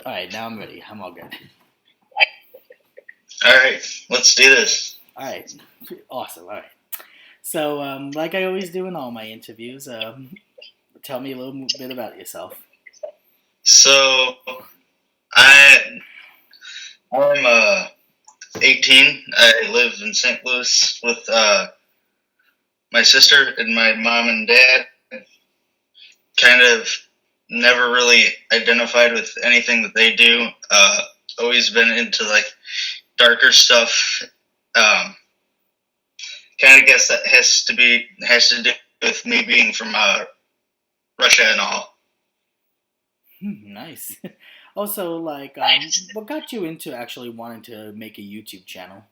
All right, now I'm ready. I'm all good. All right, let's do this. All right, awesome. All right. So, like I always do in all my interviews, tell me a little bit about yourself. So I I'm 18. I live in St. Louis with my sister and my mom and dad. Kind of never really identified with anything that they do. Always been into like darker stuff. Um, kind of guess that has to do with me being from Russia and all. Nice. Also, like, what got you into actually wanting to make a YouTube channel?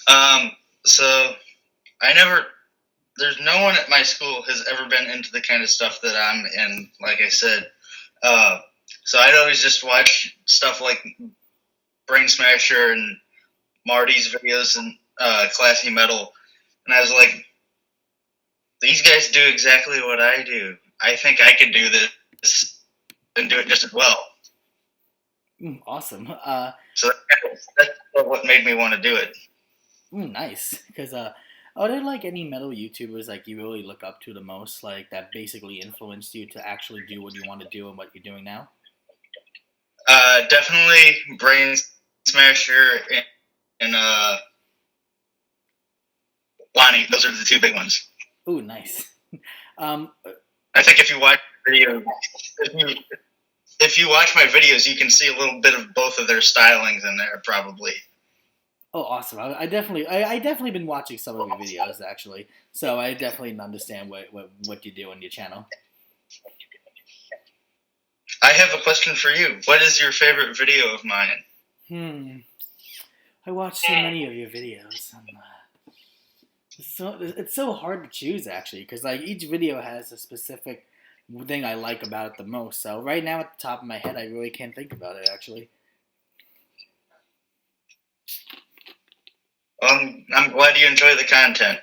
Um, so I never there's no one at my school has ever been into the kind of stuff that I'm in. Like I said, uh, so I'd always just watch stuff like Brain Smasher and Marty's videos and Classy Metal, and I was like, these guys do exactly what I do. I think I could do this and do it just as well. Awesome. So that's what made me want to do it. Nice. Because are there like any metal YouTubers like you really look up to the most, like that basically influenced you to actually do what you want to do and what you're doing now? Definitely Brain Smasher and Lonnie. Those are the two big ones. Ooh, nice. um, I think if you watch video, if you, if you watch my videos, you can see a little bit of both of their stylings in there, probably. Oh, awesome! I definitely been watching some of your videos actually, so I definitely understand what you do on your channel. I have a question for you. What is your favorite video of mine? Hmm. I watch so many of your videos. It's so hard to choose actually, because like each video has a specific thing I like about it the most. So right now at the top of my head, I really can't think about it actually. I'm glad you enjoy the content.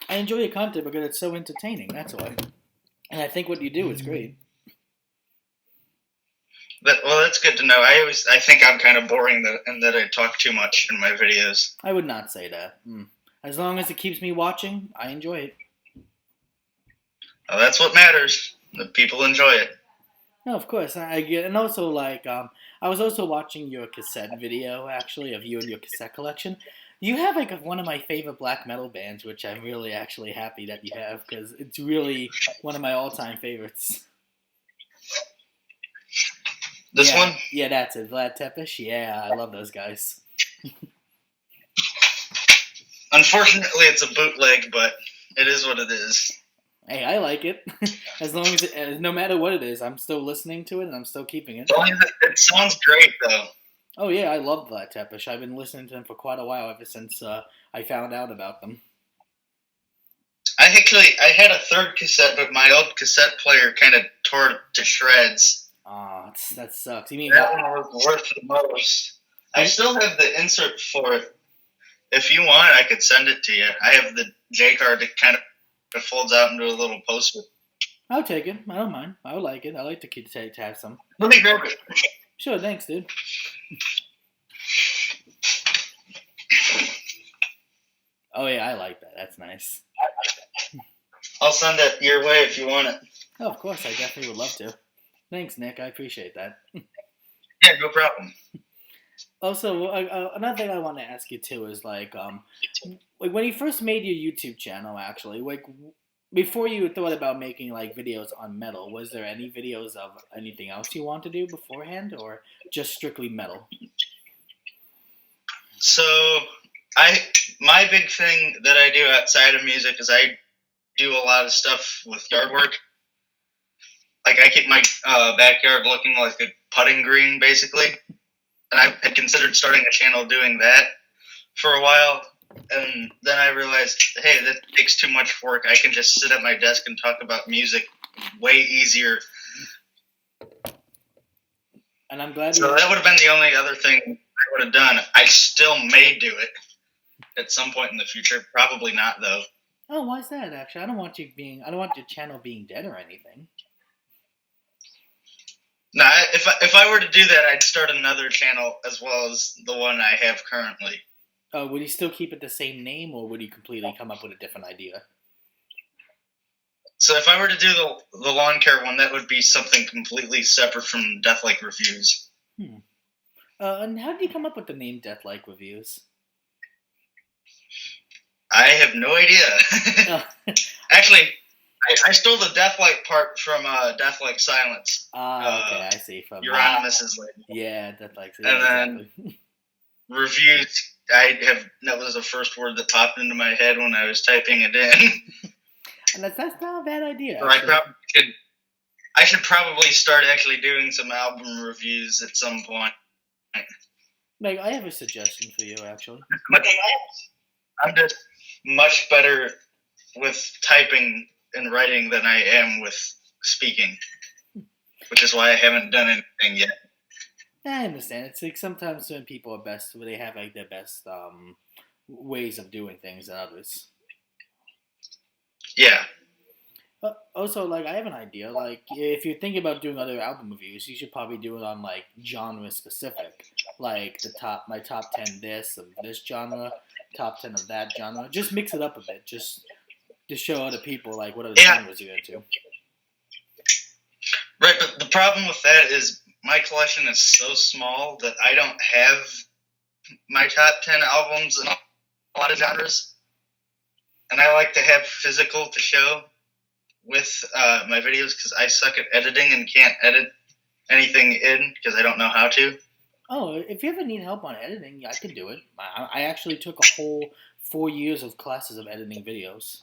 I enjoy your content because it's so entertaining. That's why, and I think what you do is great. Well, that's good to know. I think I'm kind of boring and that I talk too much in my videos. I would not say that. As long as it keeps me watching, I enjoy it. Well, that's what matters. The people enjoy it. No, of course I get, and also like I was also watching your cassette video actually of you and your cassette collection. You have like one of my favorite black metal bands, which I'm really actually happy that you have because it's really one of my all-time favorites. This one? Yeah, that's it. Vlad Tepes. Yeah, I love those guys. Unfortunately, it's a bootleg, but it is what it is. Hey, I like it. As long as no matter what it is, I'm still listening to it and I'm still keeping it. It sounds great, though. Oh yeah, I love Vlad Tepes. I've been listening to them for quite a while, ever since I found out about them. I had a third cassette, but my old cassette player kind of tore it to shreds. Ah, that sucks. You mean that one was worth the most? I still have the insert for it. If you want, I could send it to you. I have the J card that kind of folds out into a little poster. I'll take it. I don't mind. I would like it. I like to have some. Let me grab it. Sure, thanks, dude. Oh yeah, I like that. That's nice. I'll send it your way if you want it. Oh, of course, I definitely would love to. Thanks, Nick. I appreciate that. Yeah, no problem. Also, another thing I want to ask you too is like when you first made your YouTube channel, actually, like before you thought about making like videos on metal, was there any videos of anything else you want to do beforehand, or just strictly metal? So, my big thing that I do outside of music is I do a lot of stuff with yard work. Like I keep my backyard looking like a putting green, basically. And I had considered starting a channel doing that for a while. And then I realized, hey, that takes too much work. I can just sit at my desk and talk about music way easier. And I'm glad. So that would have been the only other thing I would have done. I still may do it at some point in the future. Probably not, though. Oh, why is that? Actually, I don't want your channel being dead or anything. No, if I were to do that, I'd start another channel as well as the one I have currently. Would you still keep it the same name, or would you completely come up with a different idea? So if I were to do the lawn care one, that would be something completely separate from DeathLike reviews. And how did you come up with the name DeathLike Reviews? I have no idea. Actually, I stole the DeathLike part from DeathLike Silence. Okay, I see. From Euronymous' lady. Yeah, DeathLike. Yeah, and then exactly. Reviews, that was the first word that popped into my head when I was typing it in. And that's not a bad idea. So I should probably start actually doing some album reviews at some point. Meg, I have a suggestion for you, actually. I'm just much better with typing and writing than I am with speaking, which is why I haven't done anything yet. I understand. It's like sometimes certain people are best, they have like their best ways of doing things than others. Yeah. Also, like, I have an idea. Like, if you're thinking about doing other album reviews, you should probably do it on like genre specific, like my top 10 this of this genre, top 10 of that genre. Just mix it up a bit, just to show other people like what other genres you're into. Right, but the problem with that is my collection is so small that I don't have my top 10 albums in a lot of genres, and I like to have physical to show with my videos because I suck at editing and can't edit anything in because I don't know how to. Oh, if you ever need help on editing, I can do it. I actually took a whole 4 years of classes of editing videos.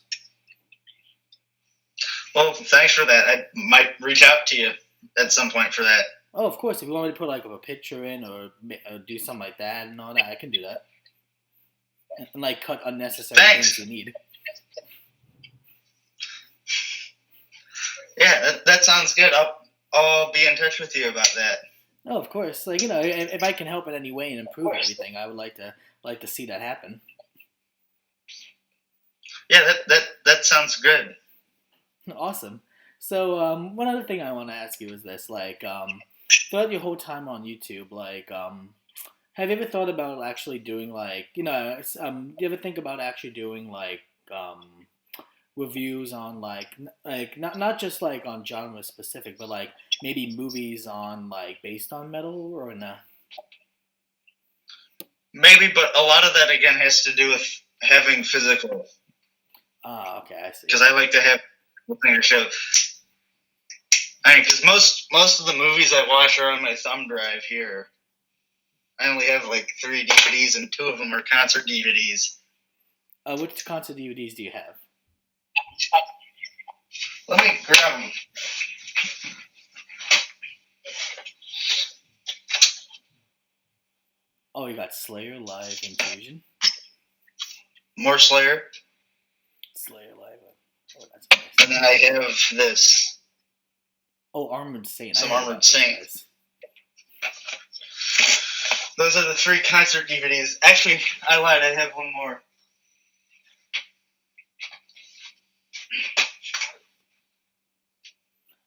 Well, thanks for that. I might reach out to you at some point for that. Oh, of course. If you want me to put like a picture in or do something like that and all that, I can do that. And like cut unnecessary things you need. Yeah, that sounds good. I'll be in touch with you about that. Oh, of course. Like, you know, if I can help in any way and improve everything, I would like to see that happen. Yeah, that sounds good. Awesome. So, one other thing I want to ask you is this: like, throughout your whole time on YouTube, like, have you ever thought about actually doing like, do you ever think about actually doing like, reviews on like not just like on genre specific, but like maybe movies on like based on metal or no? Maybe, but a lot of that again has to do with having physical. Okay, I see. Because I like to have something to show. I mean, because most of the movies I watch are on my thumb drive here. I only have like 3 DVDs, and 2 of them are concert DVDs. Which concert DVDs do you have? Let me grab them. Oh, you got Slayer Live Infusion. More Slayer. Slayer Live. Oh, that's nice. And then I have this. Oh, Armored Saint. Some Armored Saint. Those are the 3 concert DVDs. Actually, I lied. I have one more.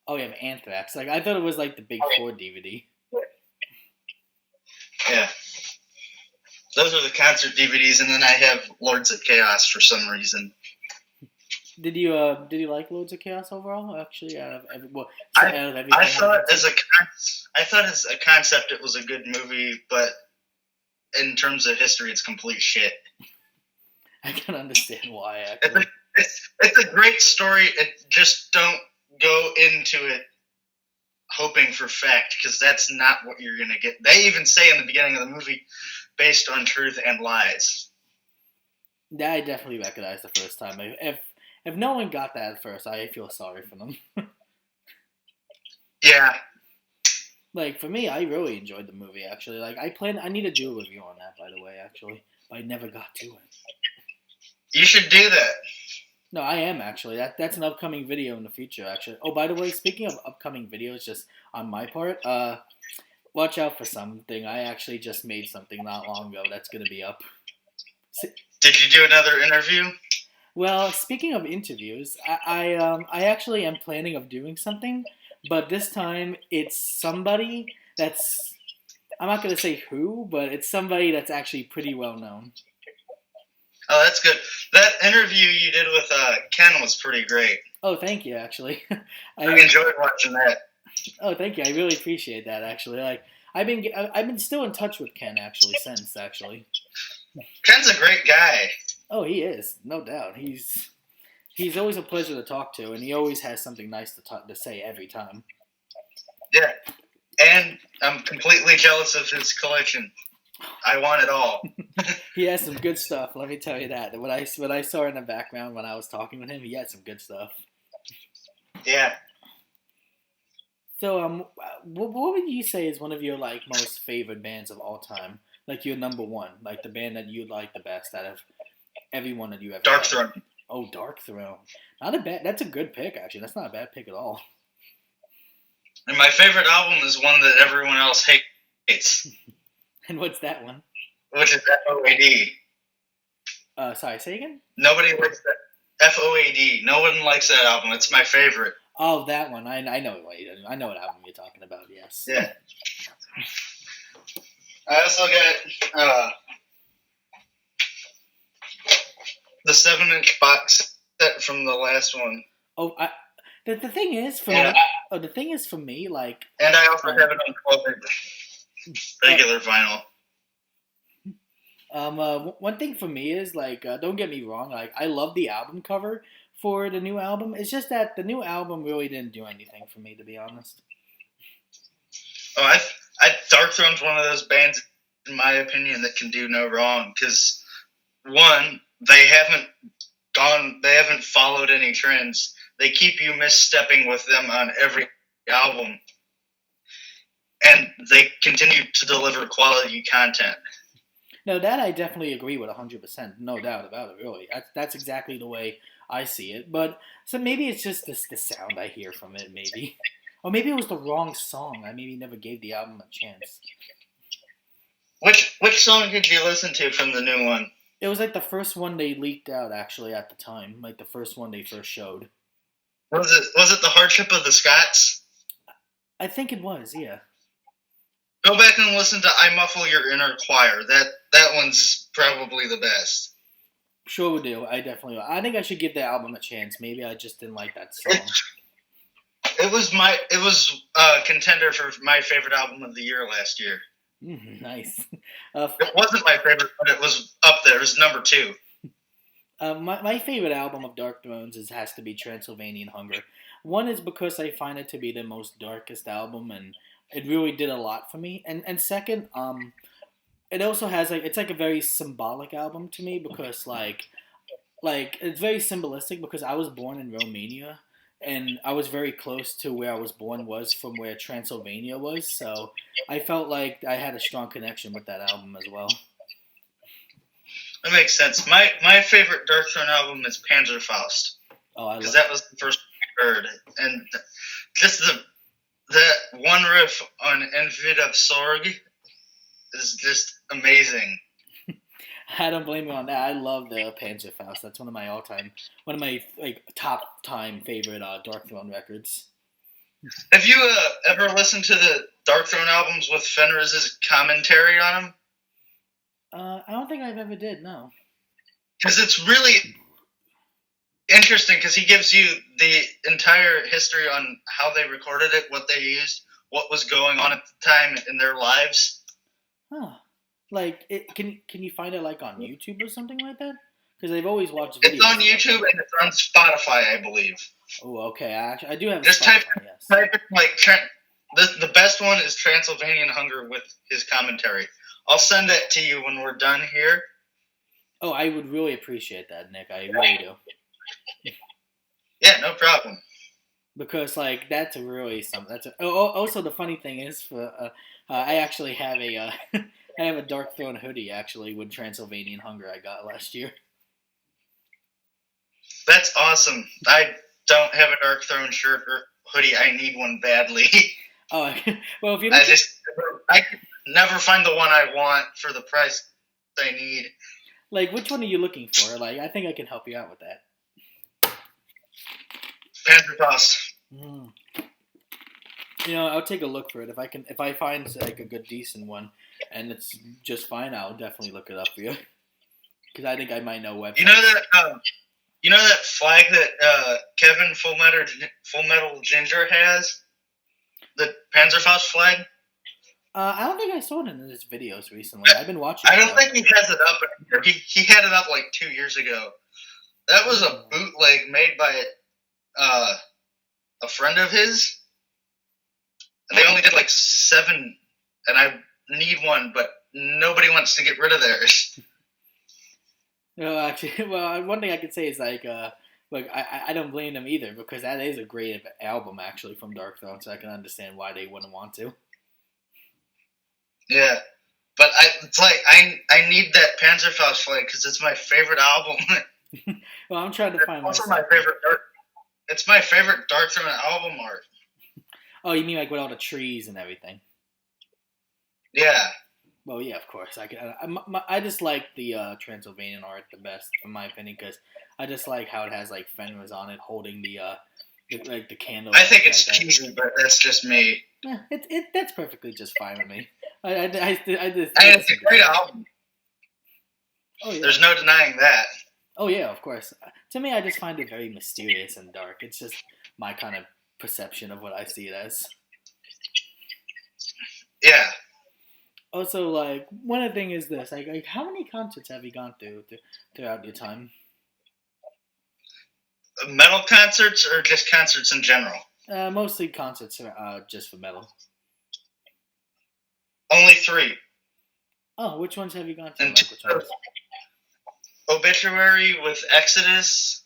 Oh, you have Anthrax. Like, I thought it was like the Big 4 DVD. Yeah. Those are the concert DVDs, and then I have Lords of Chaos for some reason. Did you like Lords of Chaos overall? Actually, out of everything. I thought as a concept it was a good movie, but in terms of history, it's complete shit. I can understand why. Actually, it's a great story. Just don't go into it hoping for fact, because that's not what you're gonna get. They even say in the beginning of the movie, based on truth and lies. That I definitely recognized the first time. If no one got that at first, I feel sorry for them. Yeah. Like, for me, I really enjoyed the movie, actually. Like, I need to do a review on that, by the way, actually. But I never got to it. You should do that. No, I am, actually. That's an upcoming video in the future, actually. Oh, by the way, speaking of upcoming videos, just on my part, watch out for something. I actually just made something not long ago that's going to be up. Did you do another interview? Well, speaking of interviews, I actually am planning of doing something but this time it's somebody that's, I'm not gonna say who, but it's somebody that's actually pretty well known. Oh, that's good. That interview you did with Ken was pretty great. Oh, thank you. Actually, I enjoyed watching that. Oh, thank you. I really appreciate that. Actually, like I've been still in touch with Ken actually since actually. Ken's a great guy. Oh, he is, no doubt. He's always a pleasure to talk to, and he always has something nice to say every time. Yeah, and I'm completely jealous of his collection. I want it all. He has some good stuff. Let me tell you that. What I saw in the background when I was talking with him, he had some good stuff. Yeah. So, what would you say is one of your like most favorite bands of all time? Like your number one, like the band that you like the best out of everyone that you ever. Dark Throne. Oh, Dark Throne. Not a bad. That's a good pick, actually. That's not a bad pick at all. And my favorite album is one that everyone else hates. And what's that one? Which is FOAD. Sorry, say again? Nobody likes that. FOAD. No one likes that album. It's my favorite. Oh, that one. I know what album you're talking about. Yes. Yeah. I also got the 7-inch box set from the last one. Oh, the thing is for me, like. And I also have it on colored regular vinyl. One thing for me is like, don't get me wrong, like I love the album cover for the new album. It's just that the new album really didn't do anything for me, to be honest. Oh, Dark Throne's one of those bands, in my opinion, that can do no wrong. Because one, they haven't followed any trends. They keep you misstepping with them on every album, and they continue to deliver quality content. No, that I definitely agree with 100%. No doubt about it. Really, that's exactly the way I see it. But so maybe it's just the sound I hear from it. Maybe, or maybe it was the wrong song. I maybe never gave the album a chance. Which song did you listen to from the new one? It was like the first one they leaked out actually at the time, like the first one they first showed. Was it The Hardship of the Scots? I think it was, yeah. Go back and listen to I Muffle Your Inner Choir. That one's probably the best. Sure will do. I definitely will. I think I should give the album a chance. Maybe I just didn't like that song. It was a contender for my favorite album of the year last year. Nice. It wasn't my favorite, but it was up there. It was number 2. My favorite album of Dark Thrones has to be Transylvanian Hunger. One is because I find it to be the most darkest album, and it really did a lot for me. And second, it also has it's like a very symbolic album to me because like it's very symbolistic because I was born in Romania and I was very close to where I was born was from where Transylvania was, so I felt like I had a strong connection with that album as well. That makes sense. My favorite Dark Throne album is Panzerfaust. Oh, because that was the first one I heard, and just that one riff on Envid of Sorg is just amazing. I don't blame you on that. I love the Panzerfaust. That's one of my top time favorite Dark Throne records. Have you ever listened to the Dark Throne albums with Fenriz's commentary on them? I don't think I've ever did, no. Because it's really interesting because he gives you the entire history on how they recorded it, what they used, what was going on at the time in their lives. Huh. Like, can you find it like on YouTube or something like that? Because I've always watched videos. It's on YouTube and it's on Spotify, I believe. Oh, okay. I do have. Just Spotify, type it like the best one is Transylvanian Hunger with his commentary. I'll send that to you when we're done here. Oh, I would really appreciate that, Nick. I really do. Yeah, no problem. Because like that's really something. Also the funny thing is I actually have a I have a Dark Throne hoodie actually with Transylvanian Hunger I got last year. That's awesome. I don't have a Dark Throne shirt or hoodie. I need one badly. Oh, well, if you I never find the one I want for the price I need. Like, which one are you looking for? Like, I think I can help you out with that. Panzerfaust. I'll take a look for it if I find like a good decent one, and it's just fine. I'll definitely look it up for you because I think I might know You know websites. that flag that Kevin Full Metal Ginger has, the Panzerfaust flag. I don't think I saw it in his videos recently. I've been watching. I don't think he has it up anymore. He had it up like 2 years ago. That was a bootleg made by a friend of his. They only did like 7, and I need one, but nobody wants to get rid of theirs. No, actually, well, one thing I could say is like I don't blame them either because that is a great album actually from Dark Throne, so I can understand why they wouldn't want to. Yeah, but I need that Panzerfaust flag because it's my favorite album. Well, I'm trying to find also my favorite. It's my favorite Dark Throne album art. Oh, you mean like with all the trees and everything? Yeah. Well, yeah, of course. I just like the Transylvanian art the best, in my opinion, because I just like how it has like Fenris on it holding the candle. I think it's cheesy, but that's just me. Yeah, that's perfectly just fine with me. I it's a great album. Oh yeah. There's no denying that. Oh yeah, of course. To me, I just find it very mysterious and dark. It's just my kind of perception of what I see it as. Yeah. Also, like one of the things is this: like how many concerts have you gone throughout your time? Metal concerts or just concerts in general? Mostly concerts, just for metal. Only 3. Oh, which ones have you gone to? And like, which ones? Obituary with Exodus,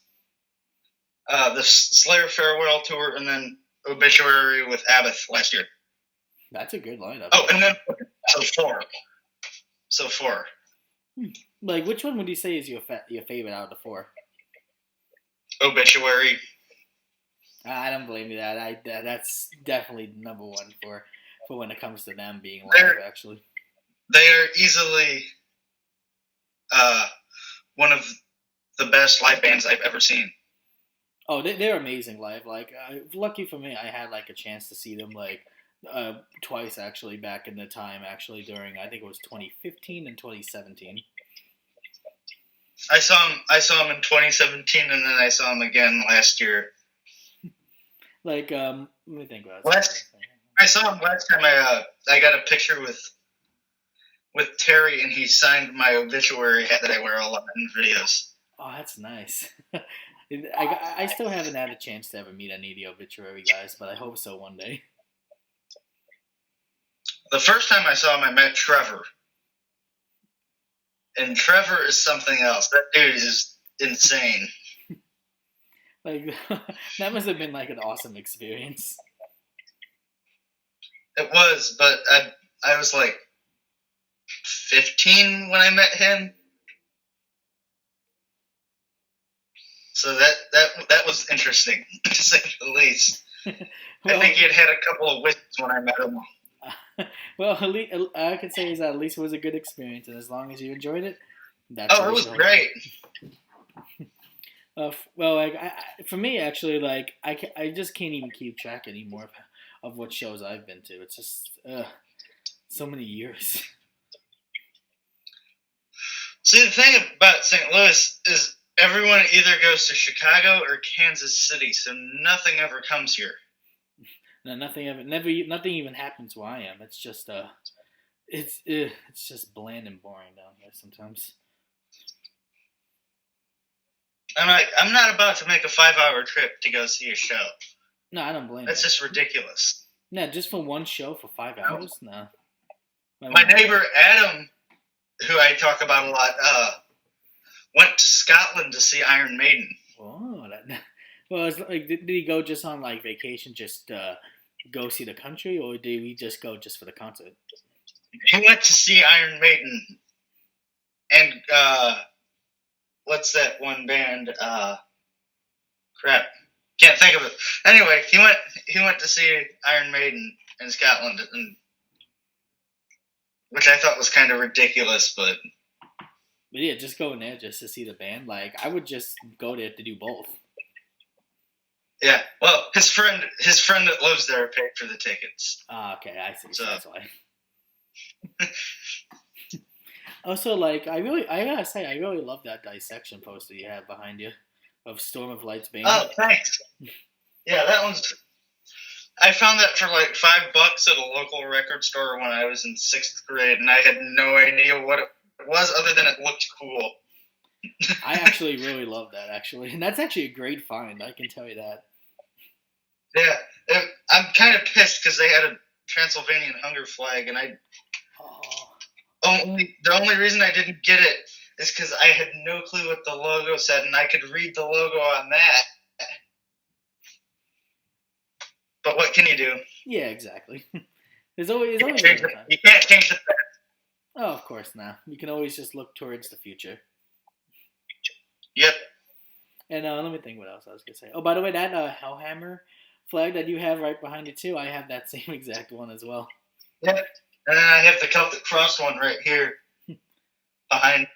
the Slayer farewell tour, and then Obituary with Abath last year. That's a good lineup. Oh, and then so 4. Like, which one would you say is your favorite out of the 4? Obituary. I don't blame you that. That's definitely number 1 for when it comes to them being live. Actually, they are easily one of the best live bands I've ever seen. Oh, they're amazing live. Like, lucky for me, I had like a chance to see them like twice actually back in the time. Actually, during I think it was 2015 and 2017. I saw him in 2017, and then I saw him again last year. Like, let me think about it. I saw him last time. I got a picture with Terry, and he signed my Obituary hat that I wear a lot in videos. Oh, that's nice. I still haven't had a chance to ever meet any of the Obituary guys, but I hope so one day. The first time I saw him, I met Trevor. And Trevor is something else. That dude is insane. Like, that must have been like an awesome experience. It was, but I was like 15 when I met him. So that was interesting, to say the least. Well, I think he had a couple of whisks when I met him. Well, at least, I could say is that at least it was a good experience, and as long as you enjoyed it, that's it was great. Well, like for me, actually, like I just can't even keep track anymore of what shows I've been to. It's just so many years. See, the thing about St. Louis is everyone either goes to Chicago or Kansas City, so nothing ever comes here. No, nothing even happens where I am. It's just it's just bland and boring down here sometimes. I'm not about to make a 5-hour trip to go see a show. No, I don't blame you. That's just ridiculous. No, just for one show for 5 hours? No. My neighbor Adam, who I talk about a lot, went to Scotland to see Iron Maiden. Oh, well, it's like, did he go just on like vacation, just go see the country, or did we just go just for the concert? He went to see Iron Maiden, and what's that one band? Crap, can't think of it. Anyway, he went to see Iron Maiden in Scotland, which I thought was kind of ridiculous, but yeah, just going there just to see the band. Like, I would just go there to do both. Yeah. Well, his friend that lives there paid for the tickets. Ah, okay, I see. So That's why. Also, like, I gotta say, I really love that dissection poster you have behind you of Storm of Light's Bane. oh, thanks. Yeah, that one's. I found that for like $5 at a local record store when I was in 6th grade, and I had no idea what it was other than it looked cool. I actually really love that, actually, and that's actually a great find. I can tell you that. Yeah, I'm kind of pissed because they had a Transylvanian hunger flag, and the only reason I didn't get it is because I had no clue what the logo said, and I could read the logo on that. But what can you do? Yeah, exactly. There's always you can't change the past. Oh, of course not. You can always just look towards the future. Yep. And let me think what else I was gonna say. Oh, by the way, that Hellhammer flag that you have right behind you too, I have that same exact one as well. Yep. And then I have the Celtic Cross one right here behind.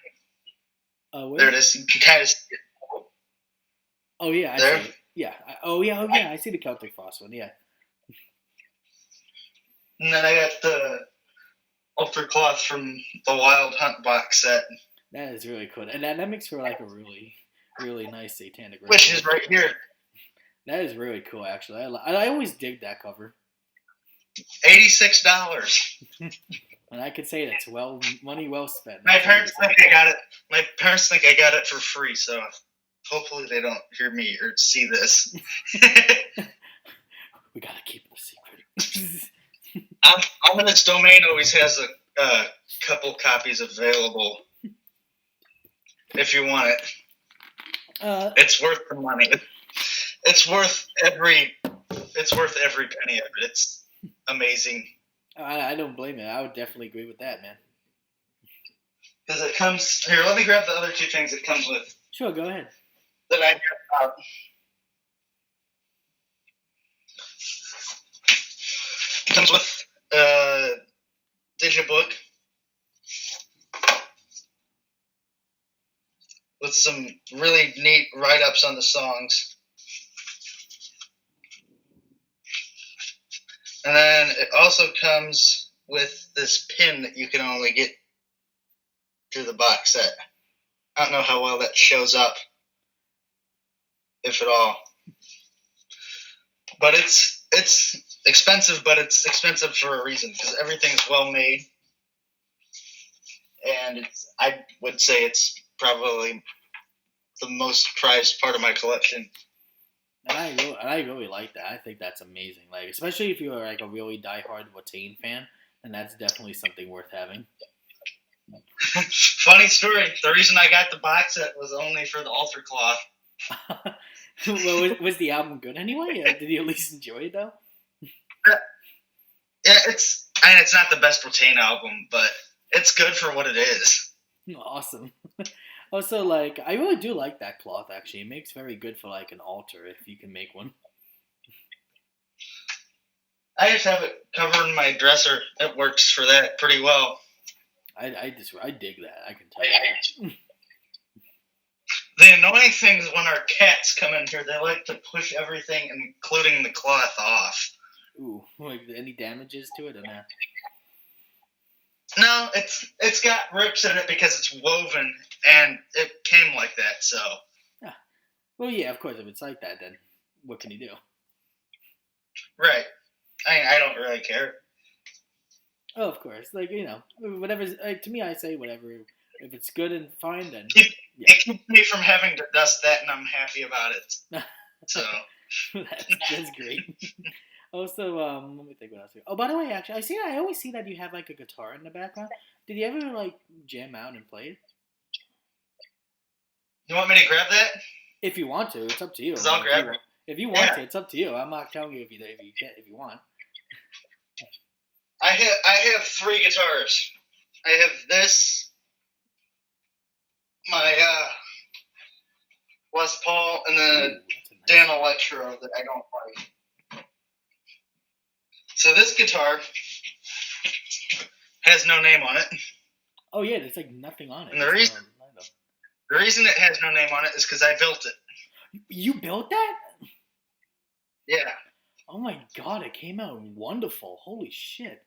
There it is. You can kind of see it. Oh yeah, I see it. Yeah. Oh yeah. I see the Celtic Frost one. Yeah. And then I got the Ultra Cloth from the Wild Hunt box set. That is really cool, and that makes for like a really, really nice satanic. Which is right here. That is really cool, actually. I always dig that cover. $86. And I could say that's money well spent. My parents think I got it. My parents think I got it for free, so hopefully they don't hear me or see this. We gotta keep it a secret. Ominous Domain always has a couple copies available if you want it. It's worth the money. It's worth every penny of it. It's amazing. I don't blame you. I would definitely agree with that, man. Because it comes here. Let me grab the other two things it comes with. Sure, go ahead. That I got. It comes with digibook with some really neat write-ups on the songs. And then it also comes with this pin that you can only get through the box set. I don't know how well that shows up, if at all. But it's expensive, but it's expensive for a reason, because everything's well made. And I would say it's probably the most prized part of my collection. And I really like that. I think that's amazing. Like, especially if you're like a really diehard Watain fan, then that's definitely something worth having. Funny story. The reason I got the box set was only for the Ultra Cloth. Well, was the album good anyway? Did you at least enjoy it though? Yeah, it's not the best Watain album, but it's good for what it is. Awesome. Also, like, I really do like that cloth, actually. It makes very good for, like, an altar, if you can make one. I just have it covered in my dresser. It works for that pretty well. I dig that. I can tell you that. The annoying thing is when our cats come in here, they like to push everything, including the cloth, off. Ooh, like, any damages to it or not? No, it's got rips in it because it's woven, and it came like that, so. Yeah. Well, yeah, of course, if it's like that, then what can you do? Right. I don't really care. Oh, of course. Like, you know, whatever's, like, to me, I say whatever. If it's good and fine, then. Yeah. It keeps me from having to dust that, and I'm happy about it. So. That's great. Also, let me think what else. Oh, by the way, actually, I always see that you have like a guitar in the background. Did you ever like jam out and play it? You want me to grab that? If you want to, it's up to you. I'll grab it. If you want to, it's up to you. I'm not telling you if you want. I have 3 guitars. I have this, my Les Paul, and then a Dan Electro that I don't like. So this guitar has no name on it. Oh yeah, there's like nothing on it. And the reason it has no name on it is because I built it. You built that? Yeah. Oh my god, it came out wonderful. Holy shit.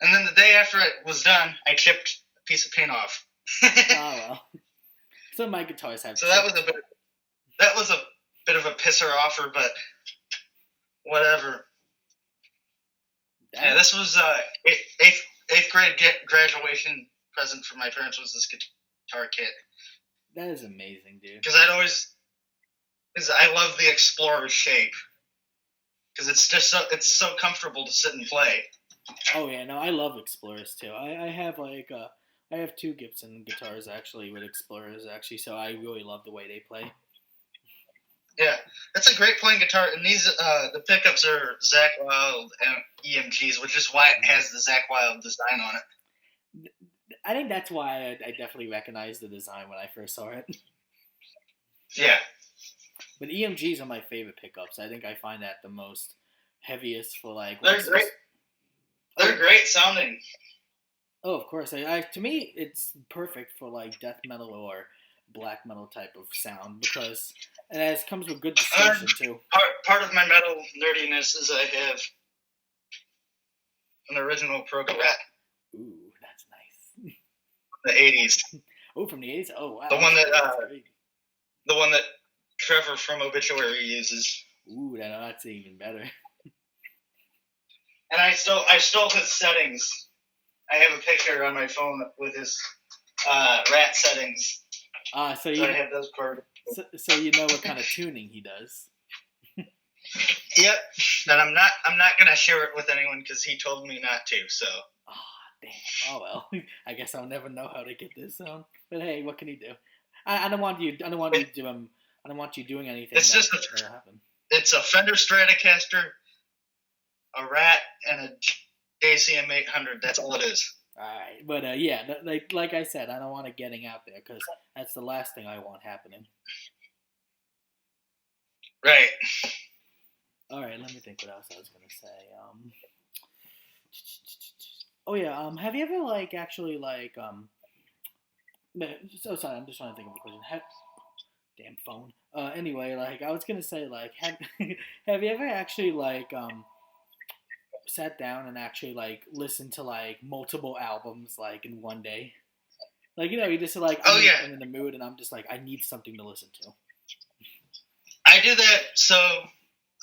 And then the day after it was done, I chipped a piece of paint off. Oh well. Some of my guitars have. So that was a bit of a pisser offer, but whatever. Yeah, this was eighth grade graduation present for my parents was this guitar kit. That is amazing, dude. Because I love the Explorer shape. Because it's so comfortable to sit and play. Oh yeah, no, I love Explorers too. I have I have two Gibson guitars actually with Explorers actually, so I really love the way they play. Yeah, it's a great playing guitar, and these the pickups are Zakk Wylde EMGs, which is why it has the Zakk Wylde design on it. I think that's why I definitely recognized the design when I first saw it. Yeah. But EMGs are my favorite pickups. I think I find that the most heaviest for like. They're great. They're great sounding. Oh, of course. To me, it's perfect for like death metal or black metal type of sound because it comes with good distortion too. Part of my metal nerdiness is I have an original Proto Rat. Ooh, that's nice. The 80s. Oh, from the 80s? Oh, wow. The one that Trevor from Obituary uses. Ooh, that's even better. And I stole his settings. I have a picture on my phone with his Rat settings. So I have those part. So you know what kind of tuning he does. Yep. And I'm not gonna share it with anyone because he told me not to. So. Oh damn. Oh well. I guess I'll never know how to get this sound. But hey, what can he do? I don't want you. I don't want you to I don't want you doing anything. That'll happen. It's a Fender Stratocaster, a Rat, and a JCM 800. That's all it is. All right, but yeah, like I said, I don't want it getting out there because that's the last thing I want happening. Right. All right, let me think what else I was gonna say. Oh yeah, have you ever actually so sorry, I'm just trying to think of a question. Damn phone. Anyway, I was gonna say have you ever actually sat down and actually listened to multiple albums in one day? You just I'm in the mood and I'm just I need something to listen to. I do that. So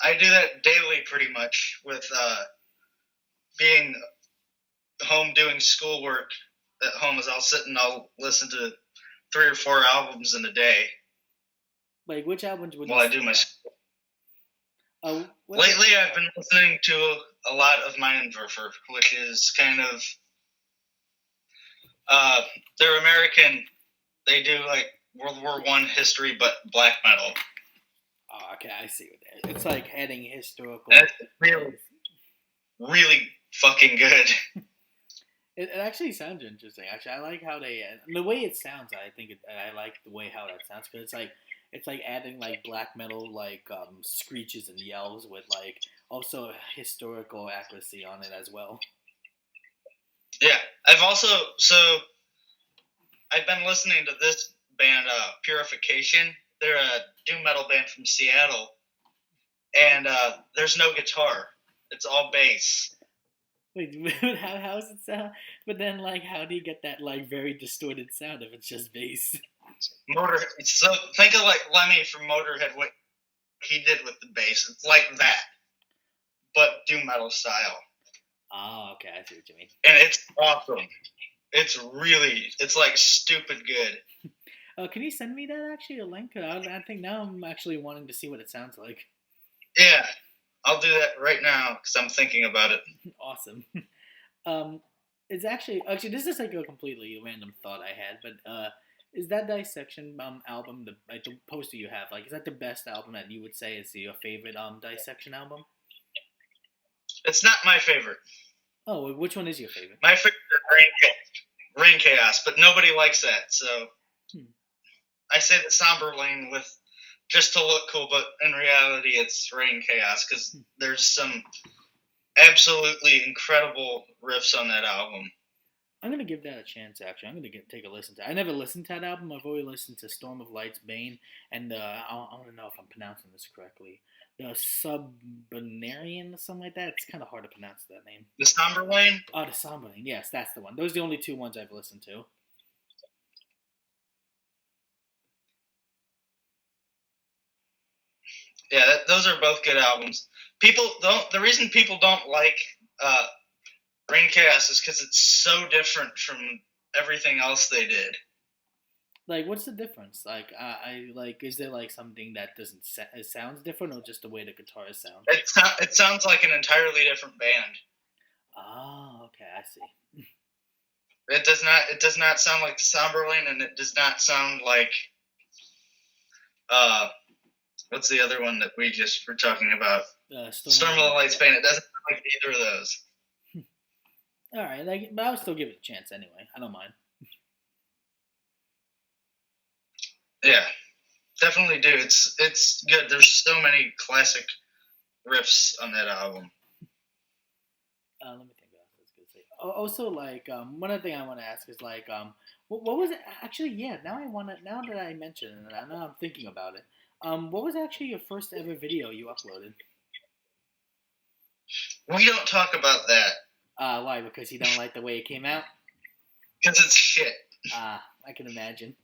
I do that daily, pretty much, with being home doing schoolwork at home. As I'll sit and I'll listen to 3 or 4 albums in a day. Which albums would you? While I do my school. Lately, I've been listening to a lot of Meinenwerfer, which is kind of they're American. They do World War I history, but black metal. Oh, okay, I see what it is. It's adding historical. And it's really, really fucking good. It actually sounds interesting. Actually, I like how the way it sounds. I like the way how that sounds because it's adding black metal screeches and yells with also historical accuracy on it as well. Yeah, I've been listening to this band Purification. They're a doom metal band from Seattle, and there's no guitar. It's all bass. Wait, how does it sound? But then, how do you get that very distorted sound if it's just bass? So think of Lemmy from Motorhead, what he did with the bass. It's like that, but doom metal style. Oh, okay, I see what you mean. And it's awesome. It's stupid good. Can you send me that actually a link? I think now I'm actually wanting to see what it sounds like. Yeah, I'll do that right now because I'm thinking about it. Awesome. It's actually this is a completely random thought I had, but is that Dissection album the poster you have is that the best album that you would say is your favorite Dissection album? It's not my favorite. Oh, which one is your favorite? My favorite is Rain Chaos, but nobody likes that, so I say the Somber Lane with just to look cool, but in reality it's Rain Chaos because there's some absolutely incredible riffs on that album. I'm gonna give that a chance. Actually, I'm gonna take a listen to. I never listened to that album. I've always listened to Storm of Light's Bane, and I want to know if I'm pronouncing this correctly. The Subbanarian or something like that. It's kind of hard to pronounce that name. The Somberlane? Oh, the Somberlane. Yes, that's the one. Those are the only two ones I've listened to. Yeah, those are both good albums. The reason people don't like Rain Chaos is because it's so different from everything else they did. Like, what's the difference? Like, I like, is there like something that doesn't it sounds different, or just the way the guitars sound? It sounds like an entirely different band. Oh, okay, I see. It does not sound like Somberlane, and it does not sound like what's the other one that we just were talking about? Storm of the Light's Bane. It doesn't sound like either of those. All right, like, but I would still give it a chance anyway. I don't mind. Yeah, definitely do. It's good. There's so many classic riffs on that album. Let me think what else I was gonna say. Also, like, one other thing I want to ask is like, what was it actually? Yeah, now that I mentioned it, I know I'm thinking about it. What was actually your first ever video you uploaded? We don't talk about that. Why? Because you don't like the way it came out? Because it's shit. I can imagine.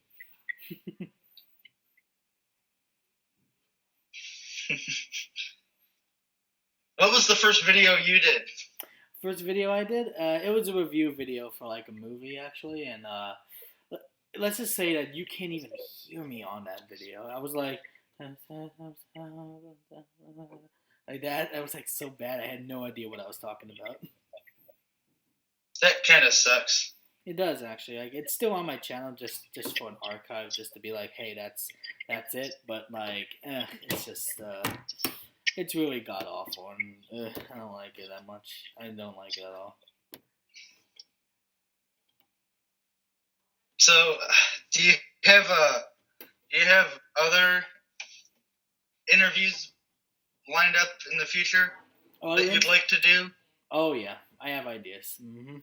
What was the first video you did? First video I did? It was a review video for like a movie actually, and let's just say that you can't even hear me on that video. I was like that. I was like so bad. I had no idea what I was talking about. That kind of sucks. It does actually. Like, it's still on my channel just for an archive, just to be like, hey, that's it. But like, it's just it's really god awful, and I don't like it that much. I don't like it at all. So, do you have other interviews lined up in the future that you'd like to do? Oh yeah, I have ideas. Mm-hmm.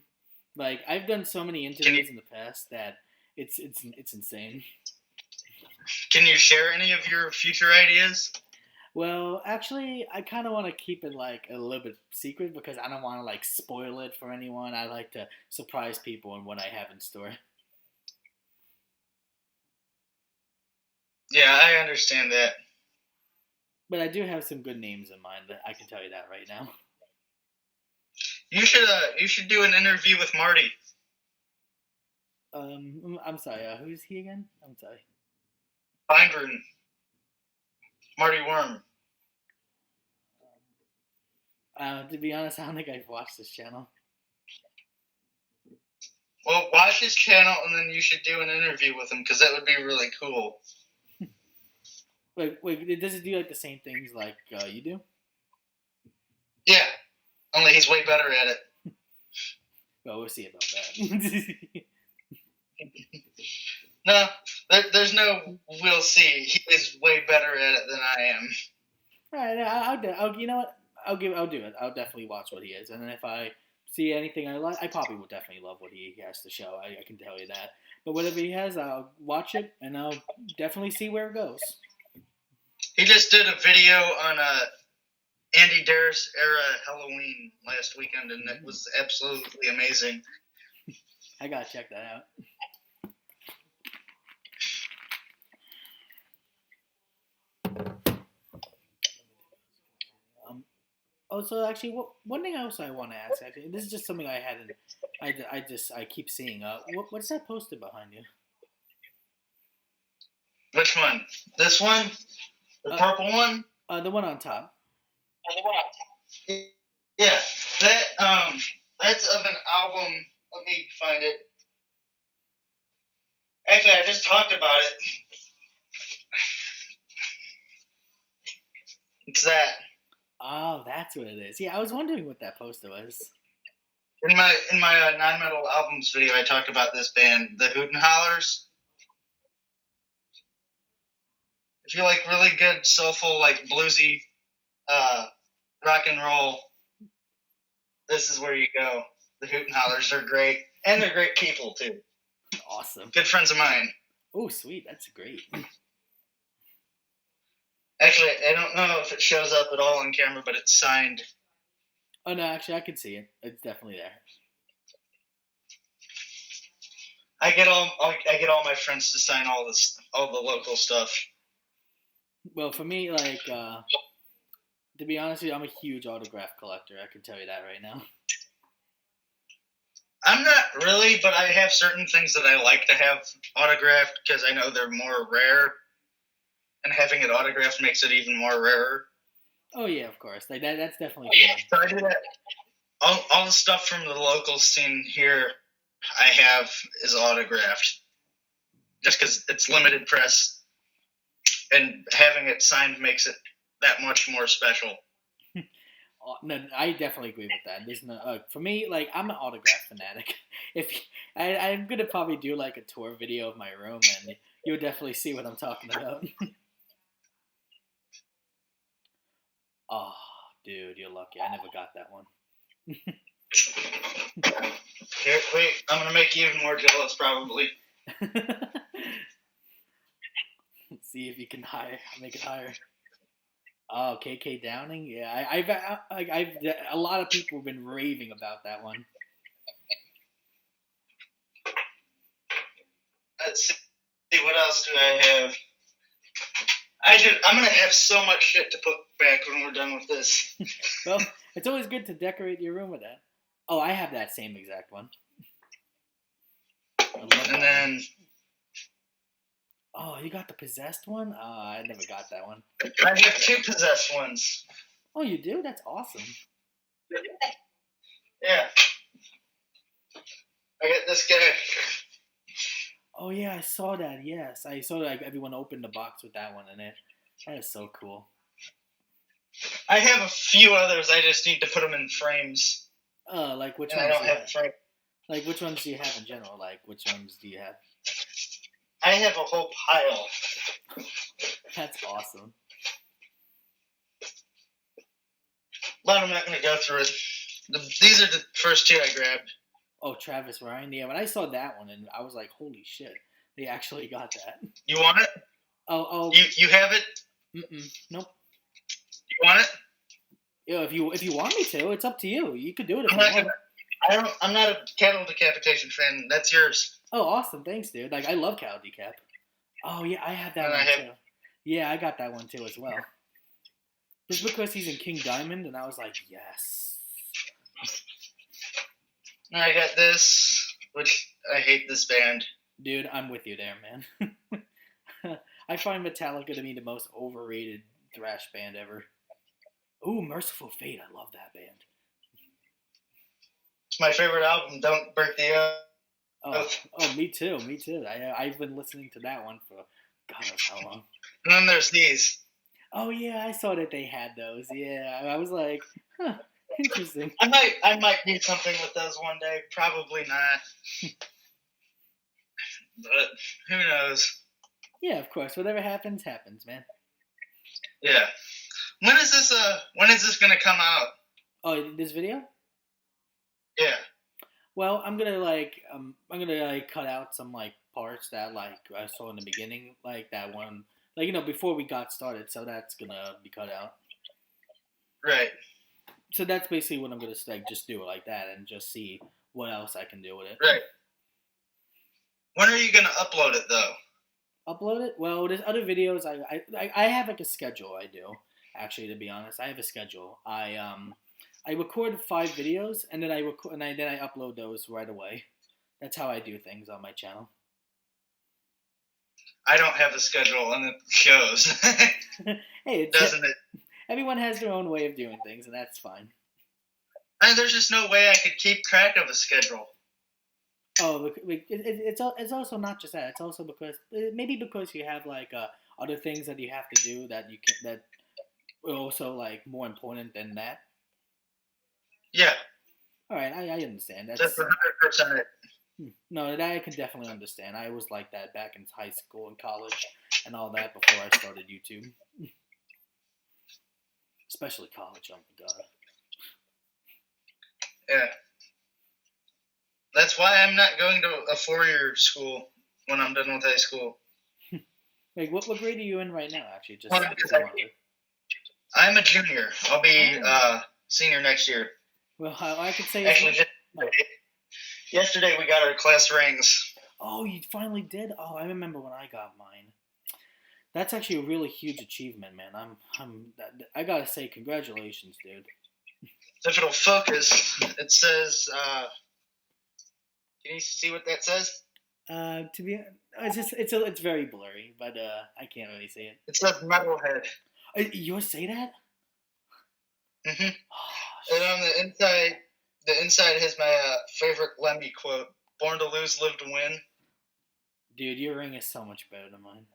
Like, I've done so many interviews in the past that it's insane. Can you share any of your future ideas? Well, actually, I kind of want to keep it like a little bit secret because I don't want to like spoil it for anyone. I like to surprise people in what I have in store. Yeah, I understand that. But I do have some good names in mind. I can tell you that right now. You should do an interview with Marty. I'm sorry. Who's he again? I'm sorry. Feinberg. Marty Worm. To be honest, I don't think I've watched this channel. Well, watch his channel, and then you should do an interview with him, because that would be really cool. Wait, does it do like the same things like you do? Yeah, only he's way better at it. Well, we'll see about that. No, there's no we'll see. He is way better at it than I am. All right, I'll you know what? I'll do it. I'll definitely watch what he is, and then if I see anything I like, I probably will definitely love what he has to show. I can tell you that. But whatever he has, I'll watch it, and I'll definitely see where it goes. He just did a video on Andy Darris era Halloween last weekend, and it was absolutely amazing. I gotta check that out. Also, actually, one thing else I want to ask. Actually, this is just something I hadn't. I keep seeing. What's that poster behind you? Which one? This one? The purple one? The one on top. Yeah, that's of an album. Let me find it. Actually, I just talked about it. It's that. Oh, that's what it is. Yeah, I was wondering what that poster was. In my non-metal albums video, I talked about this band, the Hoot and Hollers. If you like really good, soulful, like bluesy, rock and roll, this is where you go. The Hoot and Hollers are great, And they're great people, too. Awesome. Good friends of mine. Oh, sweet. That's great. Actually, I don't know if it shows up at all on camera, but it's signed. Oh, no, actually, I can see it. It's definitely there. I get all my friends to sign all the local stuff. Well, for me, like, to be honest with you, I'm a huge autograph collector. I can tell you that right now. I'm not really, but I have certain things that I like to have autographed because I know they're more rare, and having it autographed makes it even more rarer. Oh yeah, of course. Like that's definitely fun. So I do that. All the stuff from the local scene here, I have is autographed, just because it's limited press, and having it signed makes it that much more special. No, I definitely agree with that. There's no for me. Like I'm an autograph fanatic. If I'm gonna probably do like a tour video of my room, and you would definitely see what I'm talking about. Oh, dude, you're lucky. I never got that one. Here, wait. I'm gonna make you even more jealous, probably. See if you can make it higher. Oh, KK Downing. Yeah, I've a lot of people have been raving about that one. Let's see, what else do I have? I'm gonna have so much shit to put back when we're done with this. Well, it's always good to decorate your room with that. Oh, I have that same exact one. And then. Oh, you got the possessed one? I never got that one. I have 2 possessed ones. Oh, you do? That's awesome. Yeah. I got this guy. Oh yeah, I saw that. Yes, I saw like everyone opened the box with that one in it. That is so cool. I have a few others. I just need to put them in frames. Like which ones? I don't have frames. Like which ones do you have in general? Like which ones do you have? I have a whole pile. That's awesome. But I'm not going to go through it. These are the first 2 I grabbed. Oh, Travis Ryan. Yeah, when I saw that one, and I was like, holy shit. They actually got that. You want it? Oh. You have it? Nope. You want it? Yeah, if you want me to, it's up to you. You could do it if you want. I'm not a cattle decapitation fan. That's yours. Oh, awesome. Thanks, dude. Like, I love cattle decap. Oh, yeah, I have that one, too. Yeah, I got that one, too, as well. Just because he's in King Diamond, and I was like, yes. I got this, which I hate this band. Dude, I'm with you there, man. I find Metallica to be the most overrated thrash band ever. Ooh, Merciful Fate. I love that band. It's my favorite album, Don't Break the Oath. Oh, me too. I've been listening to that one for God knows how long. And then there's these. Oh yeah, I saw that they had those. Yeah, I was like, huh, interesting. I might do something with those one day. Probably not. But who knows? Yeah, of course. Whatever happens, happens, man. Yeah. When is this gonna come out? Oh, this video? Yeah. Well, I'm gonna cut out some like parts that like I saw in the beginning, like that one, like before we got started. So that's gonna be cut out. Right. So that's basically what I'm gonna just do it like that and just see what else I can do with it. Right. When are you gonna upload it though? Upload it? Well, there's other videos. I have like a schedule. I do actually, to be honest. I have a schedule. I record 5 videos and then I upload those right away. That's how I do things on my channel. I don't have a schedule and it shows. Hey, doesn't it? Everyone has their own way of doing things, and that's fine. And there's just no way I could keep track of a schedule. Oh, it's also not just that. It's also because you have like other things that you have to do that are also like more important than that. Yeah. All right, I understand. That's 100% it. No, that I can definitely understand. I was like that back in high school and college and all that before I started YouTube. Especially college, oh my god. Yeah. That's why I'm not going to a 4-year school when I'm done with high school. Like, what grade are you in right now? Actually, just Well, I'm a junior. I'll be senior next year. Well, I could say actually, yesterday we got our class rings. Oh, you finally did? Oh, I remember when I got mine. That's actually a really huge achievement, man. I gotta say, congratulations, dude. If it'll focus, it says. Can you see what that says? To be, it's very blurry, but I can't really see it. It says Metalhead. You say that? Mhm. Oh, and on the inside has my favorite Lemmy quote: "Born to lose, live to win." Dude, your ring is so much better than mine.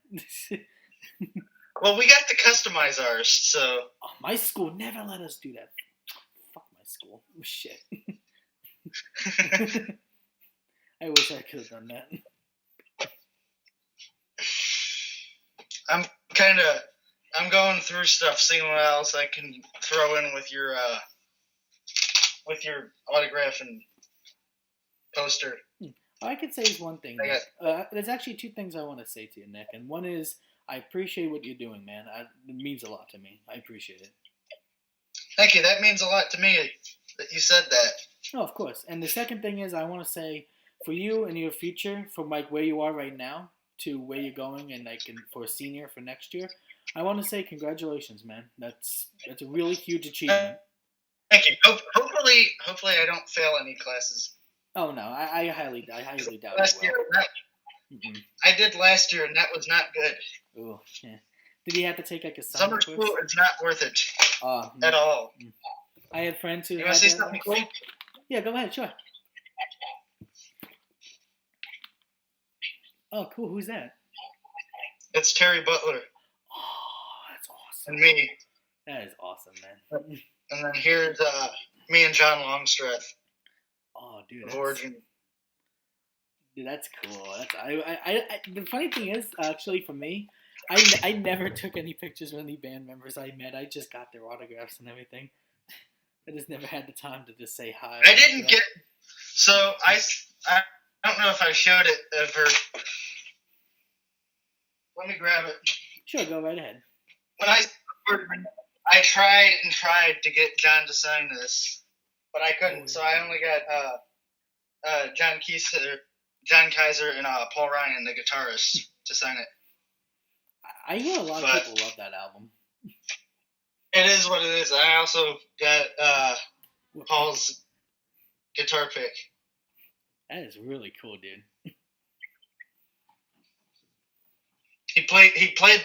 Well, we got to customize ours, so. Oh, my school never let us do that. Fuck my school. Oh, shit. I wish I could have done that. I'm going through stuff, seeing what else I can throw in with your autograph and poster. All I could say is one thing. There's actually two things I want to say to you, Nick, and one is I appreciate what you're doing, man. It means a lot to me. I appreciate it. Thank you. That means a lot to me that you said that. No, of course. And the second thing is I want to say, for you and your future, from like where you are right now to where you're going, and like for a senior for next year, I want to say congratulations, man. That's a really huge achievement. Thank you. Hopefully I don't fail any classes. Oh no, I highly doubt last year, I did last year, and that was not good. Oh yeah. Did you have to take like a summer school? Is not worth it at all. I had friends who. You want to see something cool? Yeah, go ahead. Sure. Oh, cool. Who's that? It's Terry Butler. Oh, that's awesome. And me. That is awesome, man. And then here's me and John Longstreth. Oh, dude. Of Origin. Dude, that's cool. The funny thing is, actually, for me, I never took any pictures with any band members I met. I just got their autographs and everything. I just never had the time to just say hi. I didn't get. So I don't know if I showed it ever. Let me grab it. Sure, go right ahead. When I tried to get John to sign this, but I couldn't. So I only got John Kaiser, and Paul Ryan, the guitarist, to sign it. I hear a lot of people love that album. It is what it is. I also got Paul's guitar pick. That is really cool, dude. He played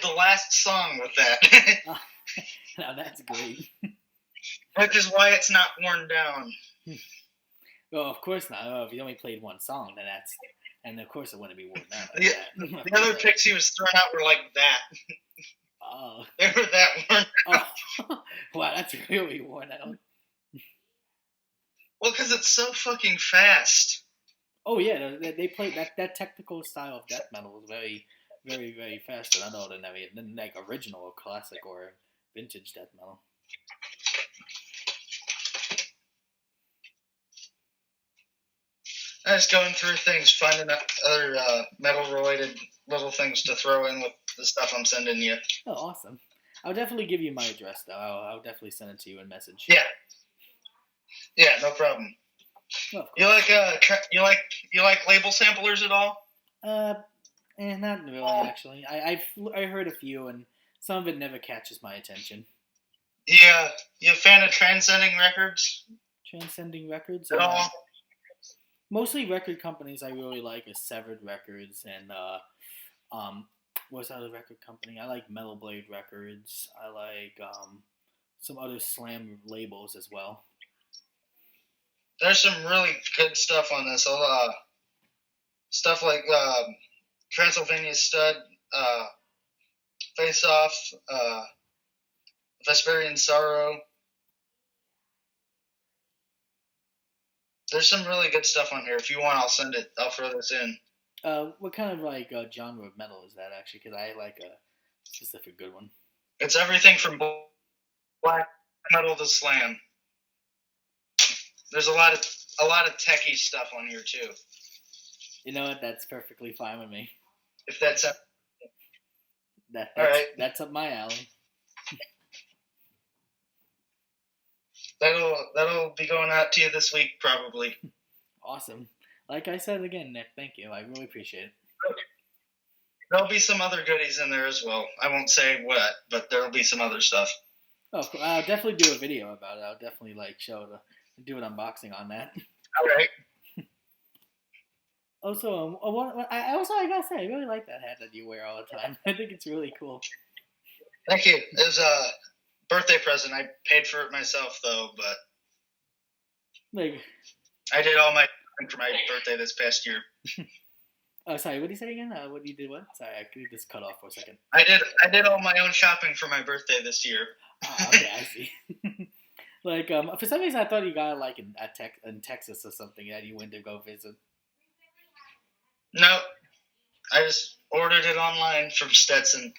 the last song with that. Now that's great. Which is why it's not worn down. Well, of course not. If he only played one song, then that's... And of course it wouldn't be worn down like the other picks he was throwing out were like that. Oh. They were that worn out. Oh. Wow, that's really worn out. Well, because it's so fucking fast. Oh, yeah. They play... That technical style of death metal is very, very, very fast and unordinary than like original or classic or vintage death metal. I was going through things, finding other metal-related little things to throw in with the stuff I'm sending you. Oh, awesome! I'll definitely give you my address, though. I'll definitely send it to you in message. Yeah, no problem. Oh, you like label samplers at all? Not really, actually. I heard a few, and some of it never catches my attention. Yeah, you a fan of Transcending Records? Transcending Records? At all? Mostly record companies I really like is Severed Records and what's that other record company? I like Metal Blade Records. I like some other slam labels as well. There's some really good stuff on this. Stuff like Transylvania Stud, Face Off, Vesperian Sorrow. There's some really good stuff on here. If you want, I'll send it. I'll throw this in. What kind of like genre of metal is that actually? Because I like a specific good one. It's everything from black metal to slam. There's a lot a lot of techie stuff on here too. You know what? That's perfectly fine with me. If that's All right, that's up my alley. that'll be going out to you this week probably. Awesome. Like I said again, Nick, thank you. I really appreciate it. There'll be some other goodies in there as well. I won't say what, but there'll be some other stuff. Oh, cool. I'll definitely do a video about it. I'll definitely do an unboxing on that. All right. Also, I gotta say, I really like that hat that you wear all the time. I think it's really cool. Thank you. It was a birthday present. I paid for it myself though, but Like, I did all my shopping for my birthday this past year. oh, sorry. What did you say again? What you did? What? Sorry, I could just cut off for a second. I did all my own shopping for my birthday this year. Oh, okay, I see. Like, for some reason, I thought you got like in Texas or something that you went to go visit. No, I just ordered it online from Stetson.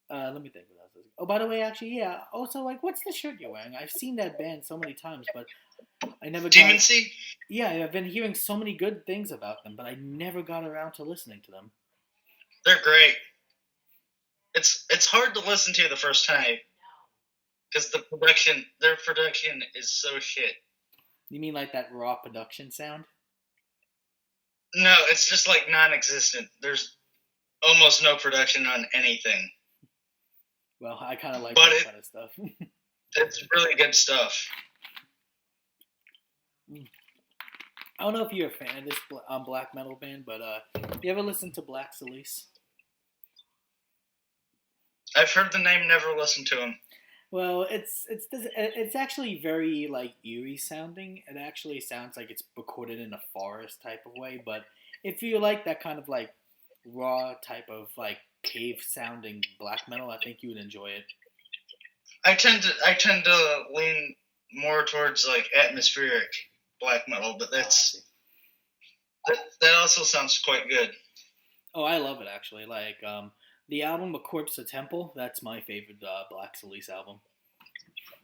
Let me think what else. Oh, by the way, actually, yeah. Also, like, what's the shirt you're wearing? I've seen that band so many times, but I never. Demon Sea? Yeah, I've been hearing so many good things about them, but I never got around to listening to them. They're great. It's hard to listen to the first time because their production is so shit. You mean like that raw production sound? No, it's just like non-existent. There's almost no production on anything. Well, I kind of like that kind of stuff. It's really good stuff. I don't know if you're a fan of this black metal band, but you ever listen to Black Salice? I've heard the name, never listened to them. Well, it's actually very like eerie sounding. It actually sounds like it's recorded in a forest type of way. But if you like that kind of like raw type of like cave sounding black metal, I think you would enjoy it. I tend to lean more towards like atmospheric black metal, but that also sounds quite good. Oh, I love it actually. Like the album "A Corpse of Temple," that's my favorite Black Salice album.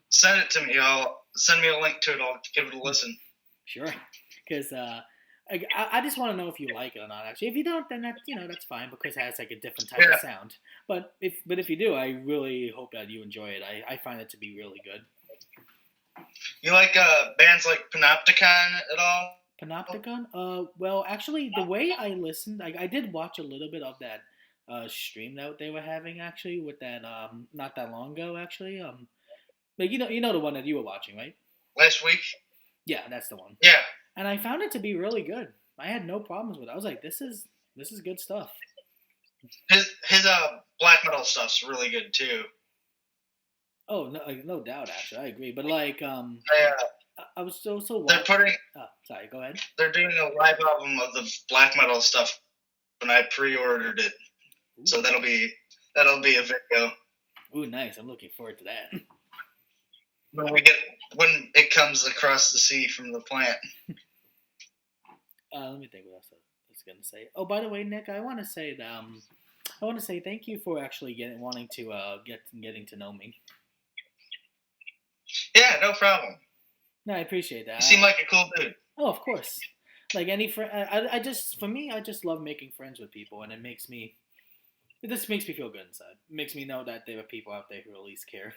Send it to me. Send me a link to it. I'll give it a listen. Sure, because I just want to know if you like it or not. Actually, if you don't, then that's fine because it has like a different type of sound. But if you do, I really hope that you enjoy it. I find it to be really good. You like bands like Panopticon at all? Panopticon? Well, actually, the way I listened, I did watch a little bit of that stream that they were having actually with that not that long ago actually. Like you know the one that you were watching, right? Last week? Yeah, that's the one. Yeah. And I found it to be really good. I had no problems with it. I was like, this is good stuff. His black metal stuff's really good too. Oh no doubt, actually, I agree. But like I was so. They're putting. Oh, sorry. Go ahead. They're doing a live album of the black metal stuff, and I pre-ordered it. Ooh. So that'll be a video. Ooh, nice! I'm looking forward to that. When it comes across the sea from the plant. Let me think what else I was gonna say. Oh, by the way, Nick, I want to say that I want to say thank you for actually getting to know me. Yeah, no problem. No, I appreciate that. You seem like a cool dude. Oh, of course. Like any friend, I just love making friends with people, and it just makes me feel good inside. It makes me know that there are people out there who at least care.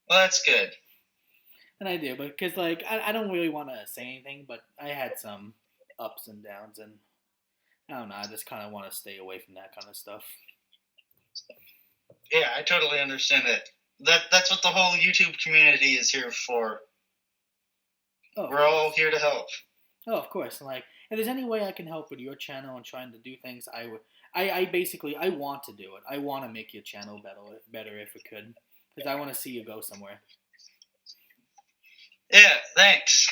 Well, that's good. And I do, but because like I don't really want to say anything, but I had some ups and downs, and I don't know. I just kind of want to stay away from that kind of stuff. Yeah, I totally understand it. That's what the whole YouTube community is here for. Oh, we're all here to help. Oh, of course. Like, if there's any way I can help with your channel and trying to do things, I would. I want to do it. I want to make your channel better if it could, because I want to see you go somewhere. Yeah, thanks.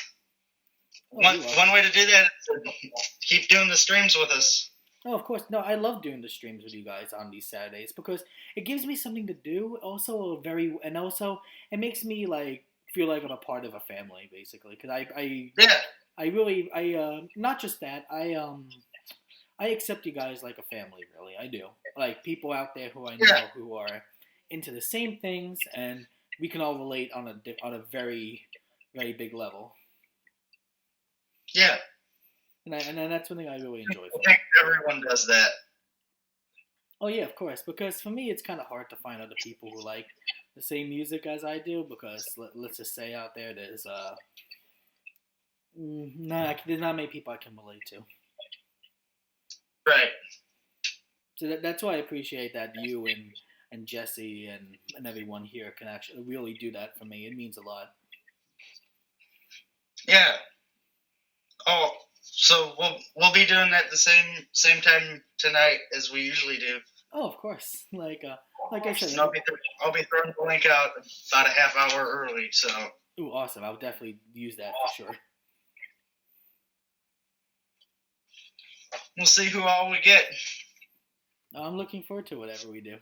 Oh, one way to do that is keep doing the streams with us. Oh, of course. No, I love doing the streams with you guys on these Saturdays because it gives me something to do. Also, it makes me like feel like I'm a part of a family, basically. Because not just that. I accept you guys like a family. Really, I do. Like people out there who I know who are into the same things, and we can all relate on a very very big level. Yeah, And that's one thing I really enjoy I from it. think everyone does that. Oh yeah, of course. Because for me, it's kind of hard to find other people who like the same music as I do. Because let's just say out there, there's not many people I can relate to. Right. So that's why I appreciate that you and Jesse and everyone here can actually really do that for me. It means a lot. Yeah. Oh, so we'll be doing that the same time tonight as we usually do. Oh, of course. Like I said, And I'll be throwing the link out about a half hour early. So ooh, awesome. I would definitely use that for sure. we'll see who all we get. I'm looking forward to whatever we do.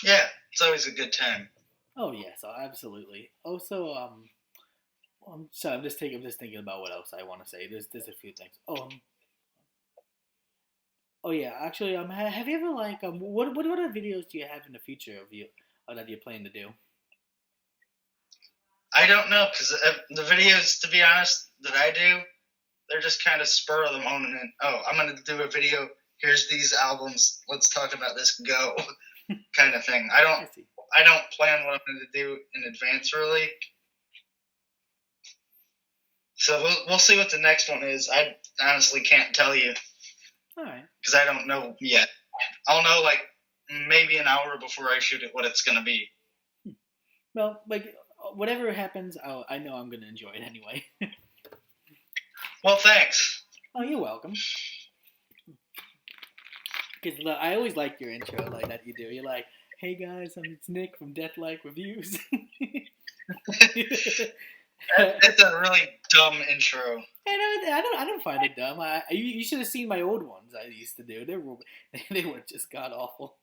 Yeah, it's always a good time. Oh yes, absolutely. Also, I'm sorry. I'm just thinking about what else I want to say. There's a few things. Oh yeah. Actually, have you ever what other videos do you have in the future of you that you're planning to do? I don't know because the videos, to be honest, that I do, they're just kind of spur of the moment. And oh, I'm gonna do a video. Here's these albums. Let's talk about this. Go, kind of thing. I see. I don't plan what I'm gonna do in advance really. So we'll see what the next one is. I honestly can't tell you All right. because I don't know yet. I'll know like maybe an hour before I shoot it what it's gonna be. Well, like whatever happens, I know I'm gonna enjoy it anyway. Well, thanks. Oh, you're welcome. Because I always like your intro, like that you do. You're like, "Hey guys, it's Nick from DeathLike Reviews." That's a really dumb intro. I don't find it dumb. You should have seen my old ones I used to do. They were just god awful.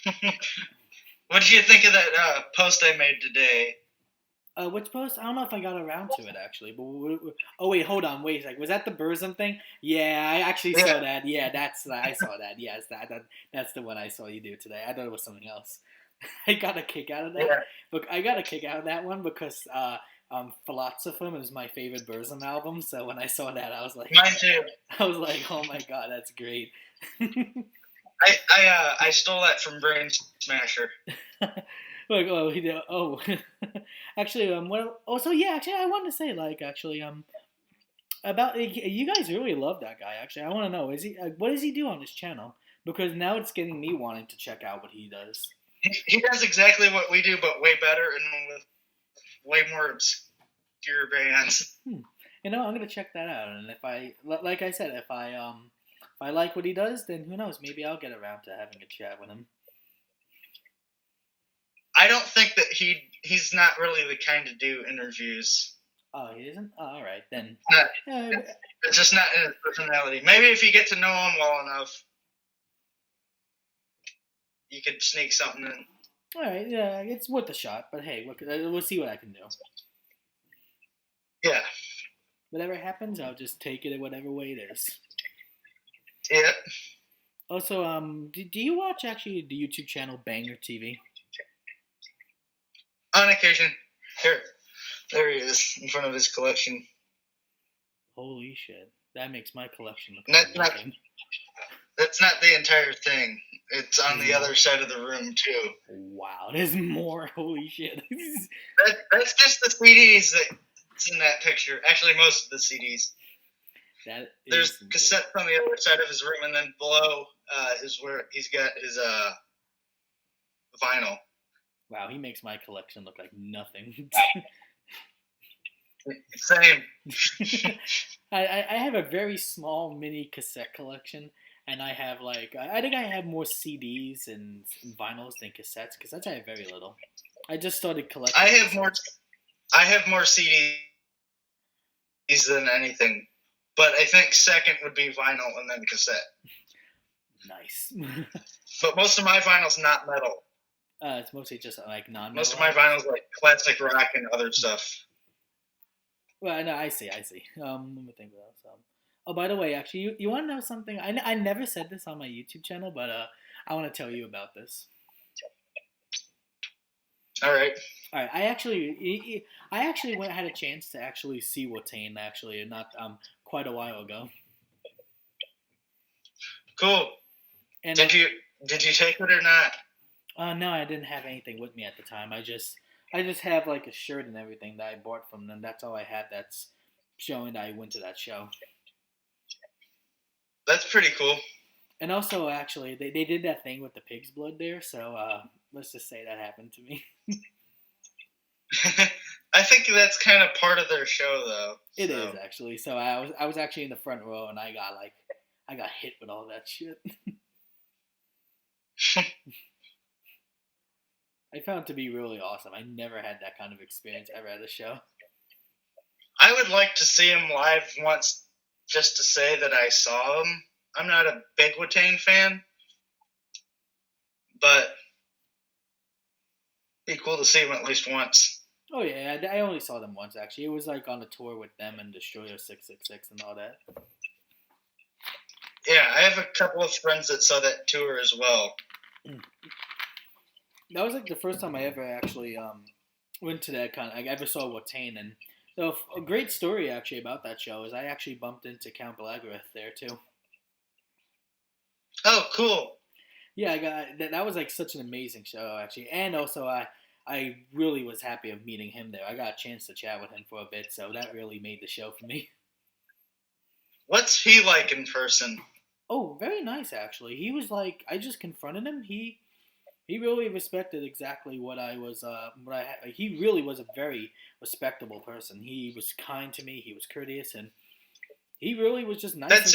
What did you think of that post I made today? Which post? I don't know if I got around to it actually. But oh wait, hold on, wait a sec. Was that the Burzum thing? Yeah, I actually saw that. Yeah, I saw that. Yes, that's the one I saw you do today. I thought it was something else. I got a kick out of that. Yeah. Look, I got a kick out of that one because Philosophem is my favorite Burzum album. So when I saw that, Mine too. I was like, oh my god, that's great. I stole that from Brain Smasher. Like, oh, he did. Oh, actually, what? Oh, so yeah, actually, I wanted to say, like, actually, about you guys really love that guy. Actually, I want to know, what does he do on his channel? Because now it's getting me wanting to check out what he does. He does exactly what we do, but way better and with way more obscure bands. You know, I'm gonna check that out, and like I said, if I like what he does, then who knows? Maybe I'll get around to having a chat with him. I don't think that he's not really the kind to do interviews. Oh, he isn't? Oh, all right, then. It's just not in his personality. Maybe if you get to know him well enough, you could sneak something in. All right, yeah, it's worth a shot. But hey, we'll see what I can do. Yeah. Whatever happens, I'll just take it in whatever way it is. Yeah. Also, do you watch actually the YouTube channel Banger TV? On occasion. There he is in front of his collection. Holy shit, that makes my collection look That's like nothing. That's not the entire thing. It's on the other side of the room too. Wow, there's more. Holy shit. That's just the CDs that's in that picture. Actually, most of the CDs. There's cassettes on the other side of his room, and then below is where he's got his vinyl. Wow, he makes my collection look like nothing. Same. I have a very small mini cassette collection, and I have I think I have more CDs and vinyls than cassettes. Cassettes I have very little. I just started collecting. I have more CDs than anything, but I think second would be vinyl and then cassette. Nice. But most of my vinyl's not metal. It's mostly just like non-metal. Most of my vinyl's like classic rock and other stuff. Well, no, I see. Let me think about that. Oh, by the way, actually, you want to know something? I never said this on my YouTube channel, but I want to tell you about this. All right. All right, I actually had a chance to actually see Watain actually, not quite a while ago. Cool. And Did you take it or not? no, I didn't have anything with me at the time. I just have like a shirt and everything that I bought from them. That's all I had. That's showing that I went to that show. That's pretty cool. And also, actually, they did that thing with the pig's blood there. So let's just say that happened to me. I think that's kind of part of their show, though. It is actually. So I was actually in the front row, and I got hit with all that shit. I found it to be really awesome. I never had that kind of experience ever at a show. I would like to see him live once, just to say that I saw him. I'm not a big Watain fan, but it'd be cool to see him at least once. Oh yeah, I only saw them once actually. It was like on a tour with them and Destroyer 666 and all that. Yeah, I have a couple of friends that saw that tour as well. That was like the first time I ever actually went to that I ever saw Watain, and so a great story actually about that show is I actually bumped into Count Belagoreth there too. Oh, cool. Yeah, I got that was like such an amazing show actually, and also I really was happy of meeting him there. I got a chance to chat with him for a bit, so that really made the show for me. What's he like in person? Oh, very nice actually. He was like I just confronted him. He really respected exactly what I was. He really was a very respectable person. He was kind to me. He was courteous, and he really was just nice.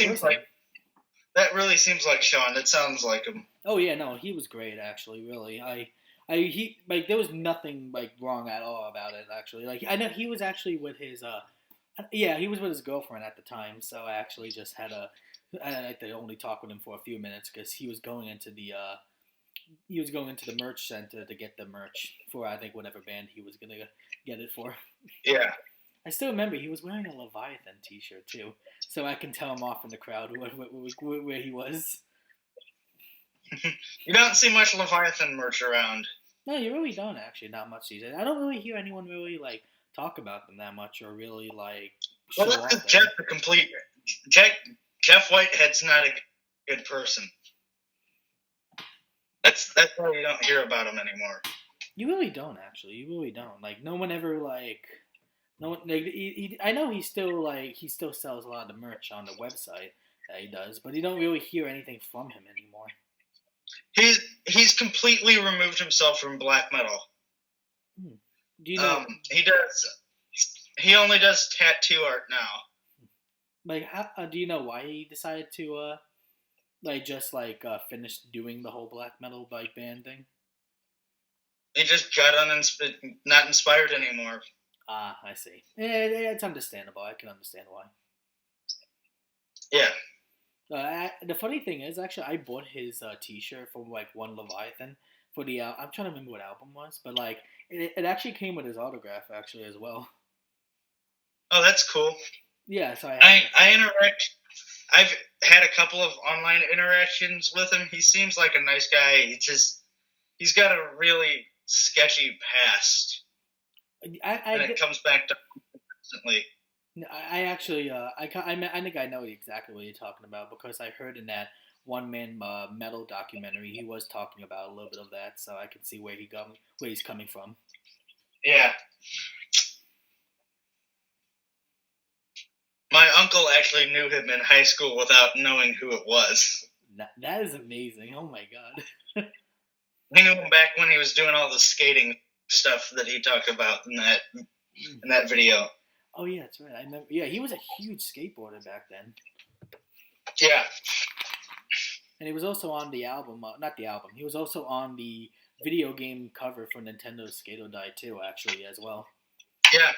That really seems like Sean. That sounds like him. Oh yeah, no, he was great actually. Really, he like there was nothing like wrong at all about it actually. Like I know he was actually with his yeah, he was with his girlfriend at the time. So I actually just I had to only talk with him for a few minutes because he was going into the merch center to get the merch for I think whatever band he was gonna get it for. Yeah. I still remember he was wearing a Leviathan T-shirt too, so I can tell him off in the crowd where he was. You don't see much Leviathan merch around. No, you really don't actually. Not much these days. I don't really hear anyone really like talk about them that much or really like show Well, off. Jeff Whitehead's not a good person. That's why you don't hear about him anymore. You really don't actually. You really don't. Like no one ever like. No one. Like, I know he still sells a lot of the merch on the website that he does, but you don't really hear anything from him anymore. He's completely removed himself from black metal. Do you know? He only does tattoo art now. Like, do you know why he decided to finish doing the whole black metal bike band thing? He just got not inspired anymore. Ah, I see. It's understandable. I can understand why. Yeah. The funny thing is, actually, I bought his T-shirt from like One Leviathan for the. I'm trying to remember what album was, but like it actually came with his autograph actually as well. Oh, that's cool. Yeah, so I interact. I've had a couple of online interactions with him. He seems like a nice guy. He's got a really sketchy past, and it comes back to constantly. I actually, I think I know exactly what you're talking about because I heard in that One Man Metal documentary he was talking about a little bit of that, so I can see where he's coming from. Yeah. My uncle actually knew him in high school without knowing who it was. That is amazing. Oh my god. We knew him back when he was doing all the skating stuff that he talked about in that video. Oh yeah, that's right. I remember. Yeah, he was a huge skateboarder back then. Yeah. And he was also on the album. Not the album. He was also on the video game cover for Nintendo's Skate or Die 2, actually, as well. Yeah.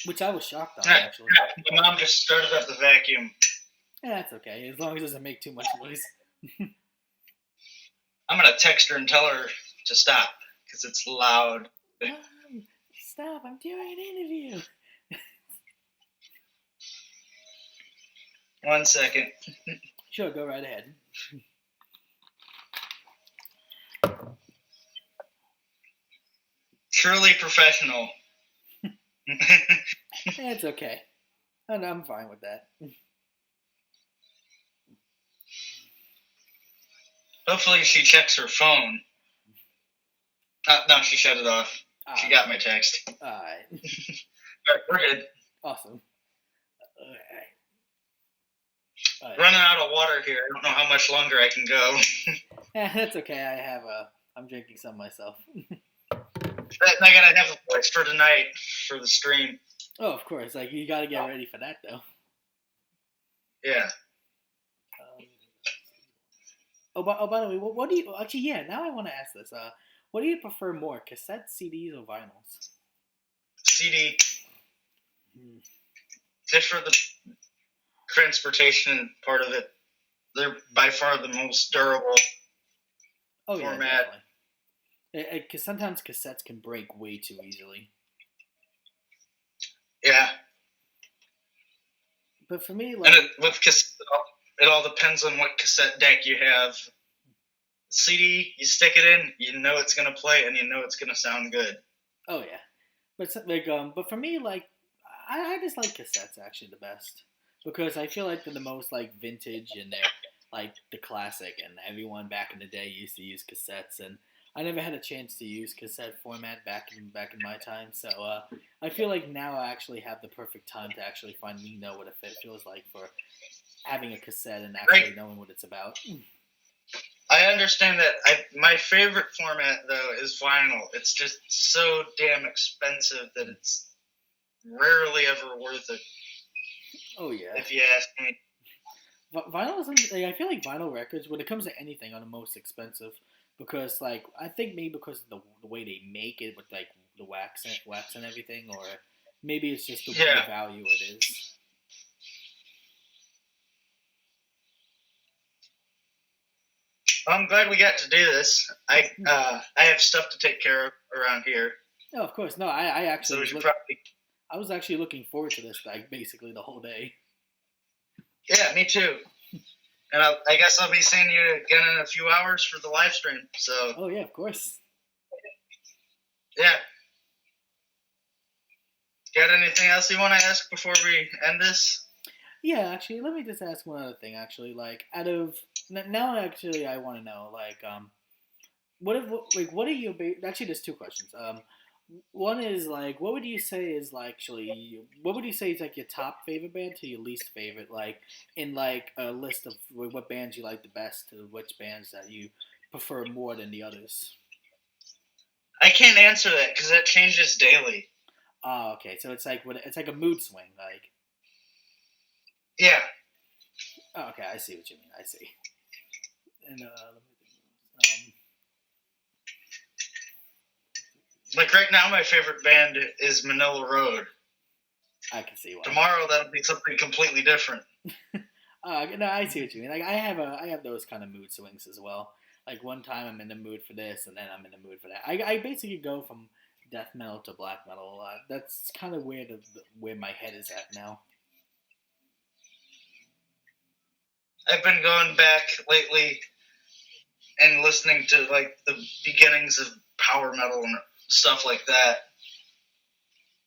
Which I was shocked on, actually. My mom just started up the vacuum. Yeah, that's okay. As long as it doesn't make too much noise. I'm going to text her and tell her to stop, because it's loud. Stop, I'm doing an interview. 1 second. Sure, go right ahead. truly professional. It's okay. I'm fine with that. Hopefully she checks her phone. No, she shut it off. She got my text. All right. All right, we're good. Awesome. All right. Running out of water here. I don't know how much longer I can go. Yeah, that's okay. I'm drinking some myself. I gotta have a voice for tonight for the stream. Oh, of course. Like you gotta get ready for that, though. Yeah. By the way, what do you actually? Yeah, now I want to ask this. What do you prefer more, cassettes, CDs, or vinyls? CD. Just for the transportation part of it. They're by far the most durable format. Because sometimes cassettes can break way too easily. Yeah. But for me, like... And with cassette, it all depends on what cassette deck you have. CD, you stick it in, you know it's gonna play, and you know it's gonna sound good. Oh yeah, but for me, like, I just like cassettes actually the best because I feel like they're the most like vintage and they're like the classic, and everyone back in the day used to use cassettes, and I never had a chance to use cassette format back in my time, so I feel like now I actually have the perfect time to actually finally know what it feels like for having a cassette and actually knowing what it's about. I understand that. My favorite format, though, is vinyl. It's just so damn expensive that it's rarely ever worth it. Oh, yeah. If you ask me. Vinyl isn't... I feel like vinyl records, when it comes to anything, are the most expensive. Because, like, I think maybe because of the way they make it with, like, the wax and everything, or maybe it's just the value it is. I'm glad we got to do this. I have stuff to take care of around here. Oh, of course. No, I actually... So I was actually looking forward to this, like, basically the whole day. Yeah, me too. And I guess I'll be seeing you again in a few hours for the live stream. So. Oh, yeah, of course. Yeah. Got anything else you want to ask before we end this? Yeah, actually, let me just ask one other thing, actually. Like, now, actually, I want to know, like, what are your... Actually, there's two questions. One is, like, what would you say is, like, like, your top favorite band to your least favorite? Like, in, like, a list of what bands you like the best to which bands that you prefer more than the others? I can't answer that because that changes daily. Oh, okay. So it's like a mood swing, like... Yeah. Oh, okay, I see what you mean. I see. And like right now, my favorite band is Manila Road. I can see why. Tomorrow, that'll be something completely different. No, I see what you mean. Like I have those kind of mood swings as well. Like one time I'm in the mood for this, and then I'm in the mood for that. I basically go from death metal to black metal a lot. That's kind of where my head is at now. I've been going back lately and listening to like the beginnings of power metal and stuff like that.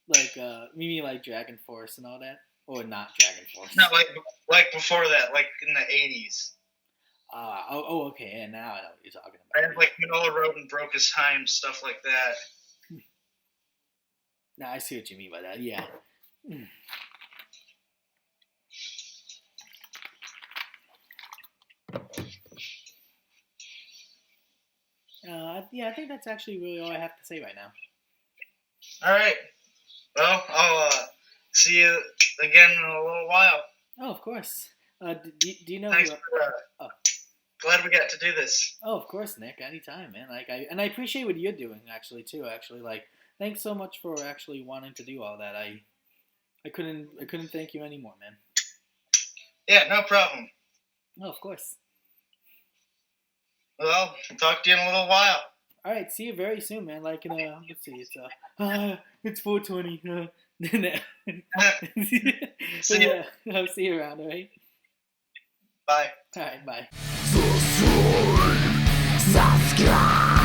Like you mean like Dragon Force and all that, or not Dragon Force? No, like before that, like in the 80s. Okay. Yeah, now I know what you're talking I about. have like Manila Road and Broke His Time, stuff like that. No, I see what you mean by that. Yeah. I think that's actually really all I have to say right now. All right. Well, I'll see you again in a little while. Oh, of course. Do you know? Thanks glad we got to do this. Oh, of course, Nick. Anytime, man. I appreciate what you're doing actually too. Actually, like, thanks so much for actually wanting to do all that. I couldn't thank you anymore, man. Yeah, no problem. Oh, of course. Well, I'll talk to you in a little while. All right, see you very soon, man. Like let's see, it's 4:20. See ya. Yeah, I'll see you around. All right. Bye. All right, bye. Subscribe.